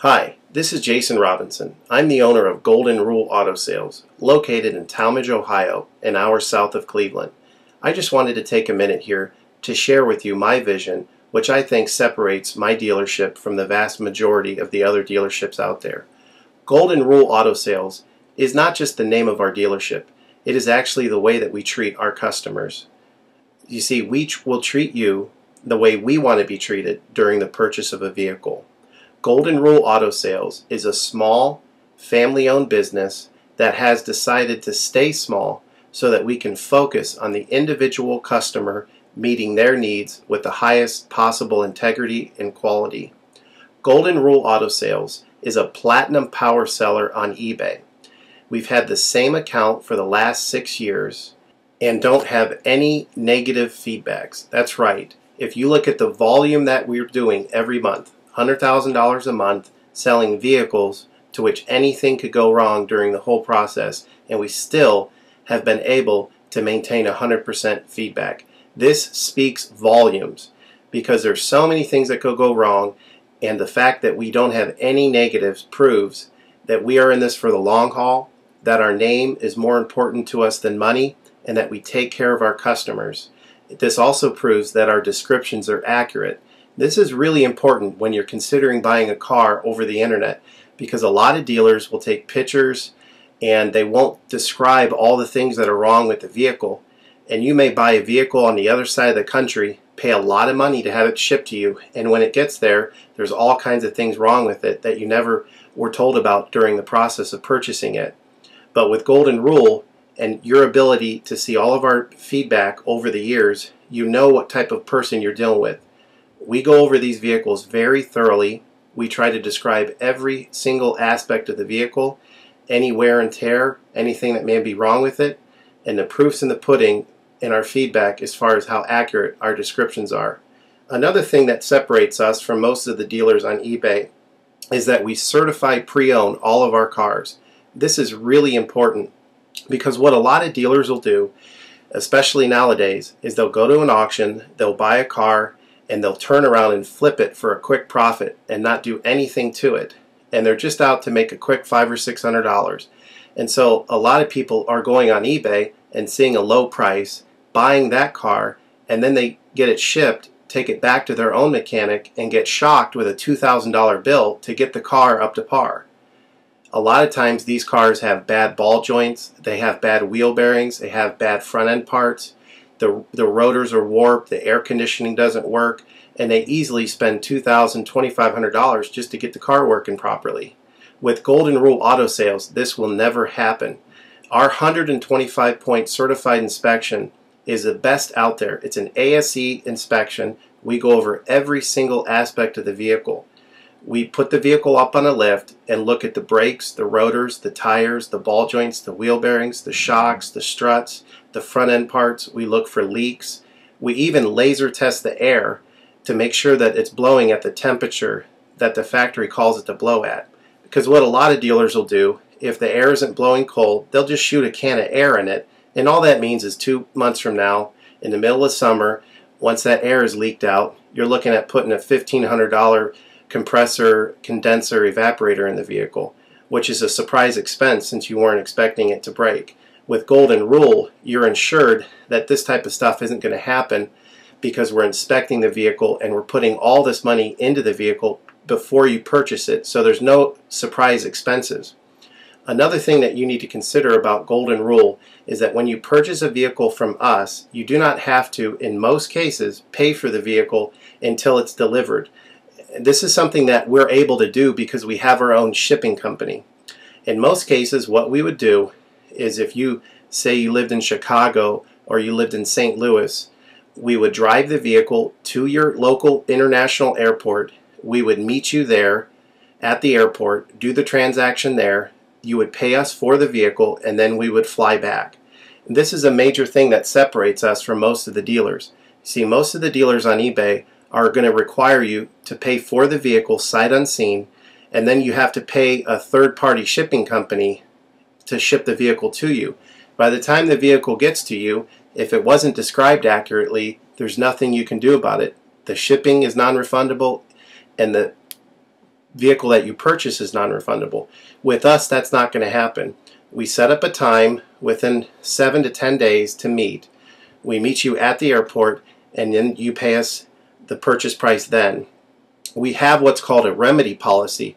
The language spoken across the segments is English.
Hi, this is Jason Robinson. I'm the owner of Golden Rule Auto Sales, located in Tallmadge, Ohio, an hour south of Cleveland. I just wanted to take a minute here to share with you my vision, which I think separates my dealership from the vast majority of the other dealerships out there. Golden Rule Auto Sales is not just the name of our dealership, it is actually the way that we treat our customers. You see, we will treat you the way we want to be treated during the purchase of a vehicle. Golden Rule Auto Sales is a small, family-owned business that has decided to stay small so that we can focus on the individual customer meeting their needs with the highest possible integrity and quality. Golden Rule Auto Sales is a platinum power seller on eBay. We've had the same account for the last 6 years and don't have any negative feedbacks. That's right. If you look at the volume that we're doing every month, $100,000 a month selling vehicles to which anything could go wrong during the whole process, and we still have been able to maintain 100% feedback. This speaks volumes because there's so many things that could go wrong, and the fact that we don't have any negatives proves that we are in this for the long haul, that our name is more important to us than money, and that we take care of our customers. This also proves that our descriptions are accurate. This is really important when you're considering buying a car over the internet, because a lot of dealers will take pictures and they won't describe all the things that are wrong with the vehicle, and you may buy a vehicle on the other side of the country, pay a lot of money to have it shipped to you, and when it gets there, there's all kinds of things wrong with it that you never were told about during the process of purchasing it. But with Golden Rule and your ability to see all of our feedback over the years, you know what type of person you're dealing with. We go over these vehicles very thoroughly. We try to describe every single aspect of the vehicle, any wear and tear, anything that may be wrong with it, and the proof's in the pudding in our feedback as far as how accurate our descriptions are. Another thing that separates us from most of the dealers on eBay is that we certify pre-owned all of our cars. This is really important because what a lot of dealers will do, especially nowadays, is they'll go to an auction, they'll buy a car, and they'll turn around and flip it for a quick profit and not do anything to it. And they're just out to make a quick $500 or $600. And so a lot of people are going on eBay and seeing a low price, buying that car, and then they get it shipped, take it back to their own mechanic, and get shocked with a $2,000 bill to get the car up to par. A lot of times these cars have bad ball joints, they have bad wheel bearings, they have bad front end parts. The rotors are warped, the air conditioning doesn't work, and they easily spend $2,000, $2,500 just to get the car working properly. With Golden Rule Auto Sales, this will never happen. Our 125-point certified inspection is the best out there. It's an ASE inspection. We go over every single aspect of the vehicle. We put the vehicle up on a lift and look at the brakes, the rotors, the tires, the ball joints, the wheel bearings, the shocks, the struts, the front end parts. We look for leaks. We even laser test the air to make sure that it's blowing at the temperature that the factory calls it to blow at. Because what a lot of dealers will do, if the air isn't blowing cold, they'll just shoot a can of air in it, and all that means is 2 months from now, in the middle of summer, once that air is leaked out, you're looking at putting a $1,500 compressor, condenser, evaporator in the vehicle, which is a surprise expense since you weren't expecting it to break. With Golden Rule, you're ensured that this type of stuff isn't going to happen because we're inspecting the vehicle and we're putting all this money into the vehicle before you purchase it, so there's no surprise expenses. Another thing that you need to consider about Golden Rule is that when you purchase a vehicle from us, you do not have to, in most cases, pay for the vehicle until it's delivered. This is something that we're able to do because we have our own shipping company. In most cases, what we would do is, if you say you lived in Chicago or you lived in St. Louis, we would drive the vehicle to your local international airport. We would meet you there at the airport, do the transaction there. You would pay us for the vehicle, and then we would fly back. And this is a major thing that separates us from most of the dealers. See, most of the dealers on eBay are going to require you to pay for the vehicle sight unseen, and then you have to pay a third-party shipping company to ship the vehicle to you. By the time the vehicle gets to you, if it wasn't described accurately, there's nothing you can do about it. The shipping is non-refundable, and vehicle that you purchase is non-refundable. With us, that's not going to happen. We set up a time within 7 to 10 days to meet. We meet you at the airport, and then you pay us the purchase price then. We have what's called a remedy policy,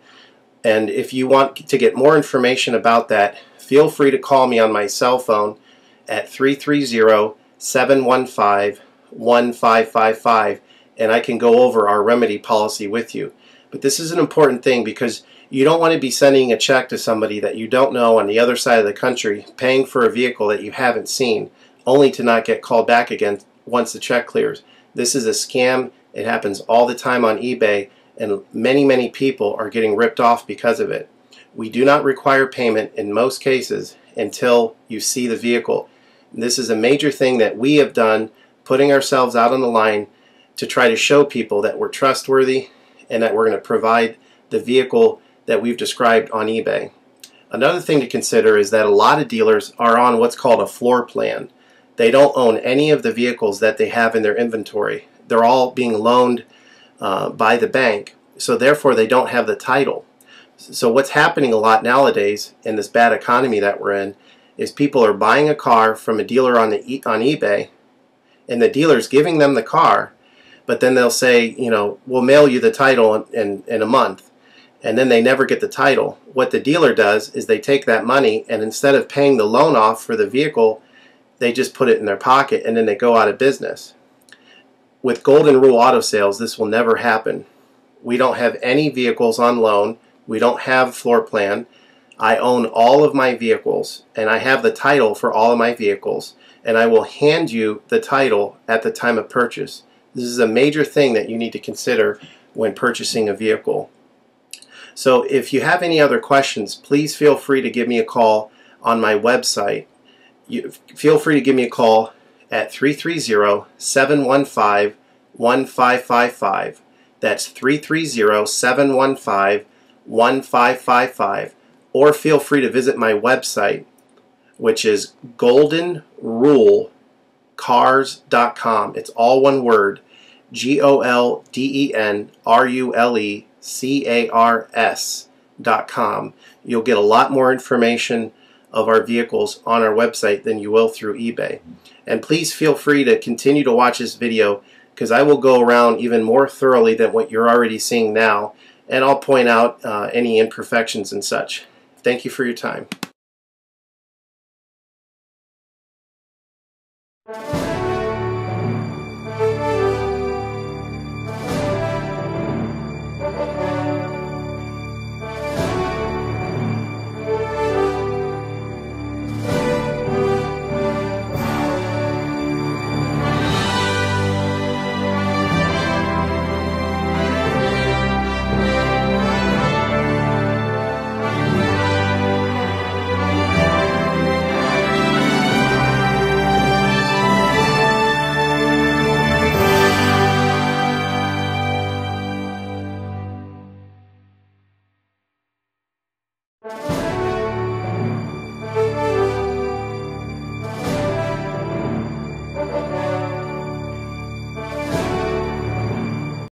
and if you want to get more information about that, feel free to call me on my cell phone at 330-715-1555, and I can go over our remedy policy with you. But this is an important thing because you don't want to be sending a check to somebody that you don't know on the other side of the country, paying for a vehicle that you haven't seen, only to not get called back again once the check clears. This is a scam. It happens all the time on eBay, and many people are getting ripped off because of it. We do not require payment in most cases until you see the vehicle. This is a major thing that we have done, putting ourselves out on the line to try to show people that we're trustworthy and that we're going to provide the vehicle that we've described on eBay. Another thing to consider is that a lot of dealers are on what's called a floor plan. They don't own any of the vehicles that they have in their inventory. They're all being loaned by the bank, so therefore they don't have the title. So what's happening a lot nowadays in this bad economy that we're in is people are buying a car from a dealer on eBay, and the dealer's giving them the car, but then they'll say, you know, we'll mail you the title in a month, and then they never get the title. What the dealer does is they take that money, and instead of paying the loan off for the vehicle, they just put it in their pocket, and then they go out of business. With Golden Rule Auto Sales, this will never happen. We don't have any vehicles on loan. We don't have floor plan. I own all of my vehicles, and I have the title for all of my vehicles, and I will hand you the title at the time of purchase. This is a major thing that you need to consider when purchasing a vehicle. So if you have any other questions, please feel free to give me a call on my website. Feel free to give me a call at 330-715-1555. That's 330-715-1555. Or feel free to visit my website, which is goldenrulecars.com. It's all one word, goldenrulecars.com. You'll get a lot more information of our vehicles on our website than you will through eBay. And please feel free to continue to watch this video, because I will go around even more thoroughly than what you're already seeing now, and I'll point out any imperfections and such. Thank you for your time.